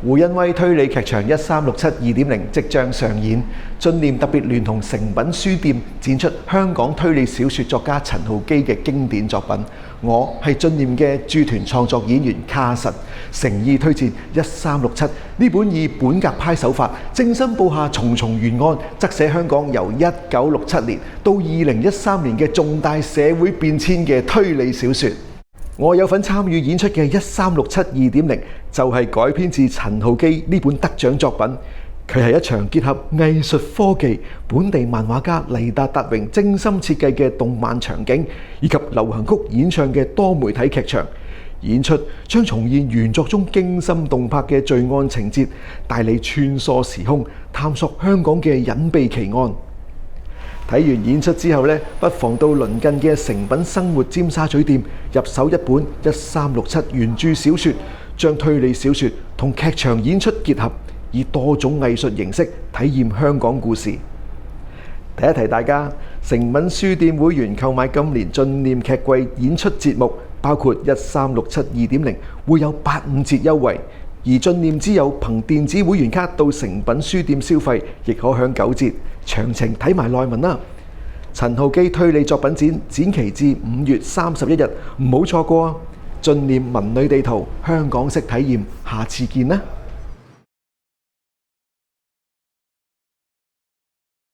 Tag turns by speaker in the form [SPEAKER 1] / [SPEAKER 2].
[SPEAKER 1] 胡恩威推理劇場1367 2.0即將上演，進念特別聯同誠品書店展出香港推理小說作家陳浩基嘅經典作品。我係進念嘅駐團創作演員卡神，誠意推薦1367呢本以本格派手法精心佈下重重懸案，側寫香港由1967年到2013年嘅重大社會變遷嘅推理小說。我有份參與演出嘅1367 2.0就係改編自陳浩基呢本得獎作品。佢係一場結合藝術科技、本地漫畫家黎達達榮精心設計嘅動漫場景，以及流行曲演唱嘅多媒體劇場。演出將重現原作中驚心動魄嘅罪案情節，帶你穿梭時空，探索香港嘅隱秘奇案。睇完演出之後呢，不妨到鄰近嘅誠品生活尖沙咀店入手一本1367原著小說，將推理小說同劇場演出結合，以多種藝術形式體驗香港故事。提一提大家，誠品書店會員購買今年進念劇季演出節目，包括1367 2.0會有85折優惠，而進念之友憑電子會員卡到誠品書店消費，亦可享9折。詳情睇埋內文啦。陳浩基推理作品展期至5月31日，唔好錯過啊！進念文旅地圖，香港式體驗，下次見啦！